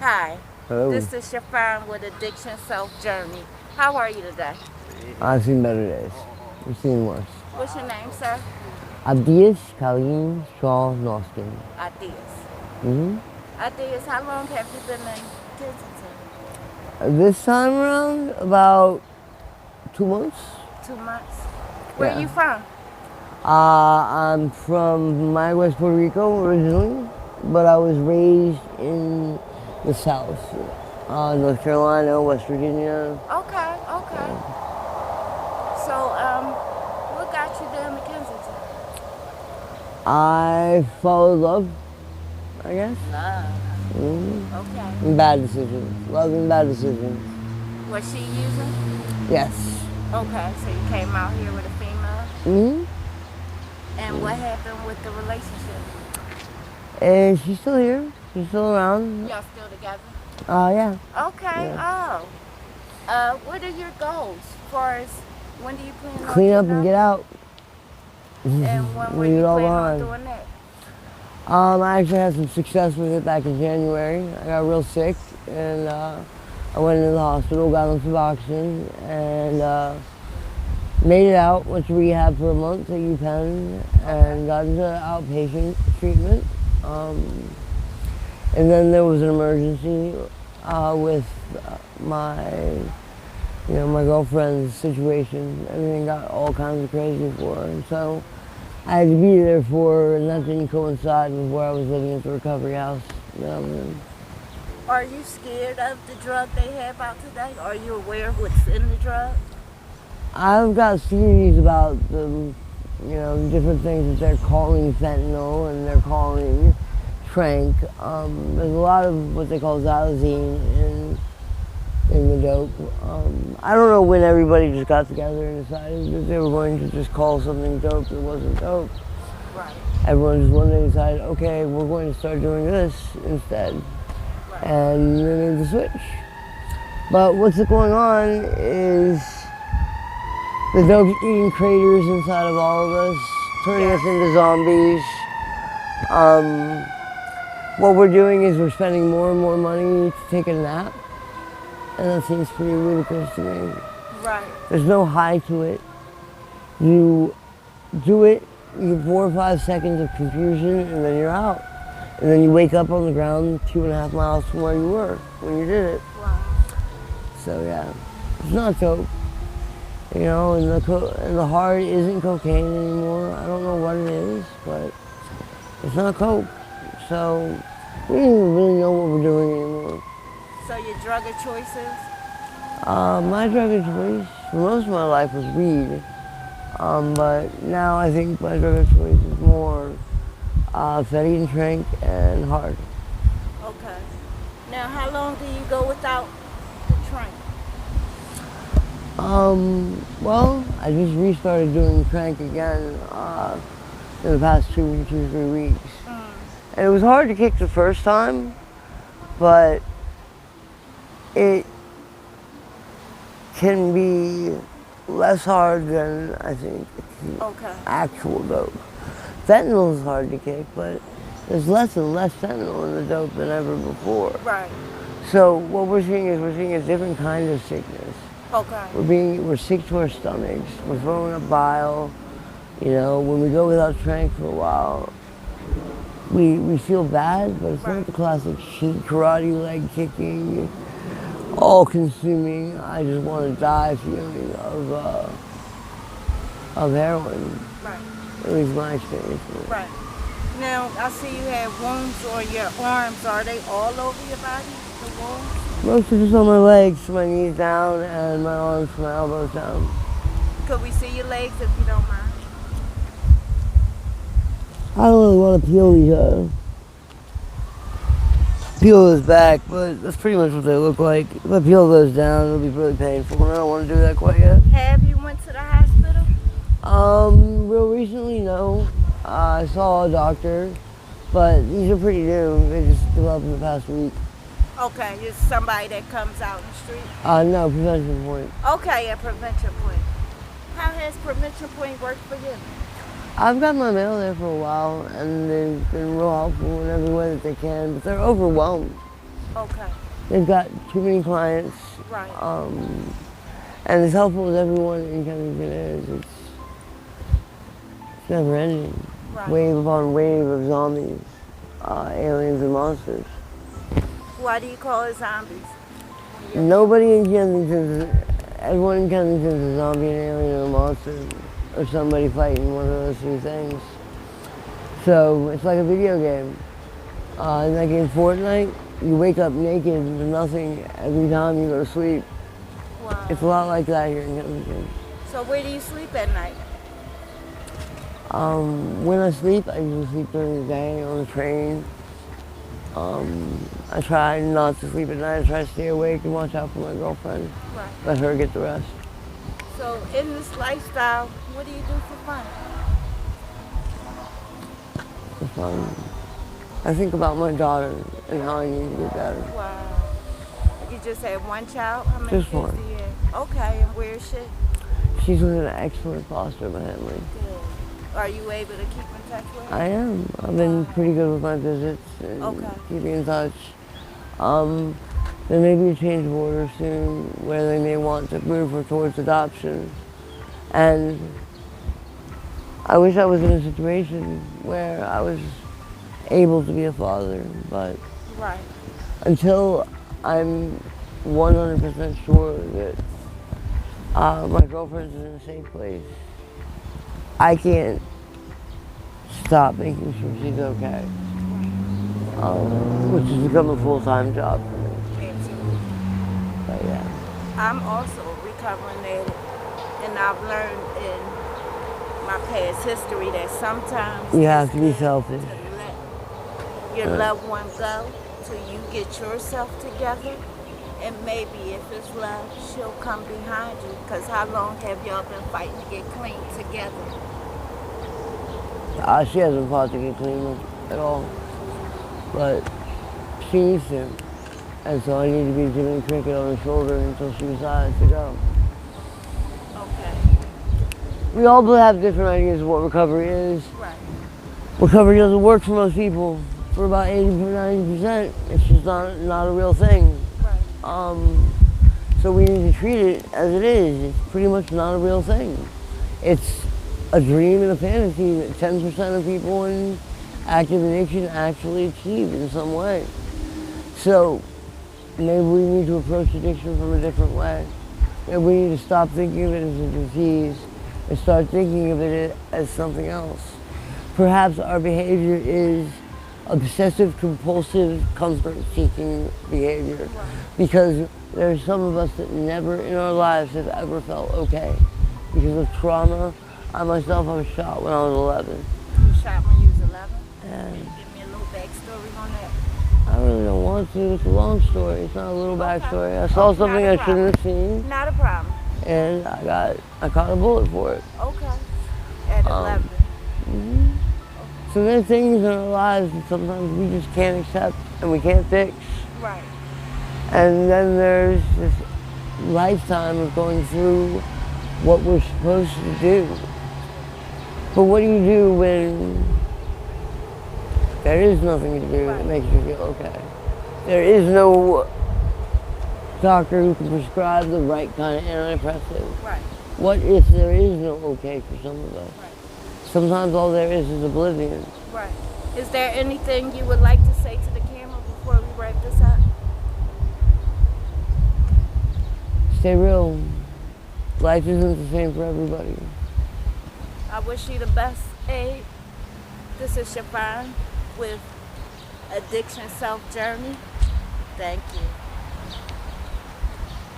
Hi, Hello. this is your friend with Addiction Self Journey. How are you today? I've seen better days. I've seen worse. What's your name, sir? Abdias Colleen Shaw Noskin. Ideas. hmm Ideas, how long have you been in Kensington? This time around, about 2 months. 2 months. Where are Yeah. you from? I'm from Mayagüez, Puerto Rico originally, but I was raised in the South. North Carolina, West Virginia. Okay, okay. So, what got you down to Kensington? I followed love, I guess. Love. hmm Okay. Bad decisions. Love and bad decisions. Was she using? Yes. Okay, so you came out here with a female. hmm And what happened with the relationship? And she's still here. She's still around. Y'all still together? Yeah. Okay, Yeah. oh. What are your goals as far as when do you plan on Clean up getting and get out. And when were Leave you it all planning on behind. doing that? I actually had some success with it back in January. I got real sick and I went into the hospital, got on Suboxone, and made it out. Went to rehab for a month at UPenn and got into outpatient treatment. And then there was an emergency with my girlfriend's situation. Everything got all kinds of crazy for her. And so I had to be there for her, and that didn't coincide with where I was living at the recovery house that I was in. Are you scared of the drug they have out today? Are you aware of what's in the drug? I've got theories about different things that they're calling fentanyl and they're calling trank. There's a lot of what they call xylazine in the dope. I don't know when everybody just got together and decided that they were going to just call something dope that wasn't dope. Right. Everyone just one day decided, okay, we're going to start doing this instead. Right. And they made the switch. But what's going on is the dope's eating craters inside of all of us, turning us into zombies. What we're doing is we're spending more and more money to take a nap, and that seems pretty ludicrous to me. Right. There's no high to it. You do it, you get 4 or 5 seconds of confusion, and then you're out. And then you wake up on the ground 2.5 miles from where you were when you did it. Wow. So yeah, it's not dope. And the heart isn't cocaine anymore. I don't know what it is, but it's not coke. So we don't even really know what we're doing anymore. So your drug of choices? My drug of choice for most of my life was weed. But now I think my drug of choice is more Fetty and Trank and hard. Okay. Now, how long do you go without the trank? Well, I just restarted doing Trank again in the past 3 weeks. And it was hard to kick the first time, but it can be less hard than I think Okay. actual dope. Fentanyl is hard to kick, but there's less and less fentanyl in the dope than ever before. Right. So what we're seeing is a different kind of sickness. Okay. We're sick to our stomachs. We're throwing up bile. When we go without trank for a while, we feel bad, but it's not the classic cheat karate leg kicking, all consuming. I just want to die feeling of heroin. Right. At least my experience with it. Right. Now, I see you have wounds on your arms. Are they all over your body, the wounds? Most of it's on my legs, from my knees down, and my arms from my elbows down. Could we see your legs if you don't mind? I don't really want to peel this back, but that's pretty much what they look like. If I peel those down, it'll be really painful, and I don't want to do that quite yet. Have you went to the hospital? Real recently, no. I saw a doctor, but these are pretty new. They just developed in the past week. Okay, it's somebody that comes out in the street? No, prevention point. Okay, at Prevention Point. How has Prevention Point worked for you? I've got my mail there for a while, and they've been real helpful in every way that they can, but they're overwhelmed. Okay. They've got too many clients, Right. and as helpful as everyone in Kensigton is, it's never ending. Right. Wave upon wave of zombies, aliens and monsters. Why do you call it zombies? Nobody in Kensington, everyone in Kensington is a zombie, an alien, or a monster, or somebody fighting one of those three things. So it's like a video game. Like in Fortnite, you wake up naked with nothing every time you go to sleep. Wow. It's a lot like that here in Kensington. So where do you sleep at night? When I sleep, I usually sleep during the day on the train. I try not to sleep at night. I try to stay awake and watch out for my girlfriend. Right. Let her get the rest. So in this lifestyle, what do you do for fun? For fun. I think about my daughter and how I need to get better. Wow. You just had one child? How many Just kids one. do you have? Okay, and where is she? She's with an excellent foster family. Good. Are you able to keep in touch with her? I am. I've been pretty good with my visits and Okay. keeping in touch. There may be a change of order soon where they may want to move her towards adoption. And I wish I was in a situation where I was able to be a father, but Right. until I'm 100% sure that my girlfriend's in a safe place, I can't stop making sure she's okay, which has become a full-time job for me. Absolutely. But yeah, I'm also a recovering addict, and I've learned in my past history that sometimes you have it's to be good selfish. to let your loved one go till you get yourself together, and maybe if it's love, she'll come behind you. Because how long have y'all been fighting to get clean together? She hasn't fought to get clean at all, but she needs to. And so I need to be giving cricket on her shoulder until she decides to go. Okay. We all have different ideas of what recovery is. Right. Recovery doesn't work for most people. For about 80 to 90%, it's just not a real thing. Right. So we need to treat it as it is. It's pretty much not a real thing. It's a dream and a fantasy that 10% of people in active addiction actually achieve in some way. So maybe we need to approach addiction from a different way. Maybe we need to stop thinking of it as a disease and start thinking of it as something else. Perhaps our behavior is obsessive compulsive comfort-seeking behavior, because there are some of us that never in our lives have ever felt okay because of trauma. I myself, I was shot when I was 11. You shot when you was 11? And Give me a little backstory on that. I really don't want to. It's a long story. It's not a little backstory. I saw Okay, something not I a shouldn't have seen, Not a problem. and I caught a bullet for it. Okay. At 11. So there are things in our lives that sometimes we just can't accept and we can't fix. Right. And then there's this lifetime of going through what we're supposed to do. But what do you do when there is nothing to do that makes you feel okay? There is no doctor who can prescribe the right kind of antidepressant. Right. What if there is no okay for some of us? Right. Sometimes all there is oblivion. Right. Is there anything you would like to say to the camera before we wrap this up? Stay real. Life isn't the same for everybody. I wish you the best, Abe. This is Shafan with Addiction Self Journey. Thank you.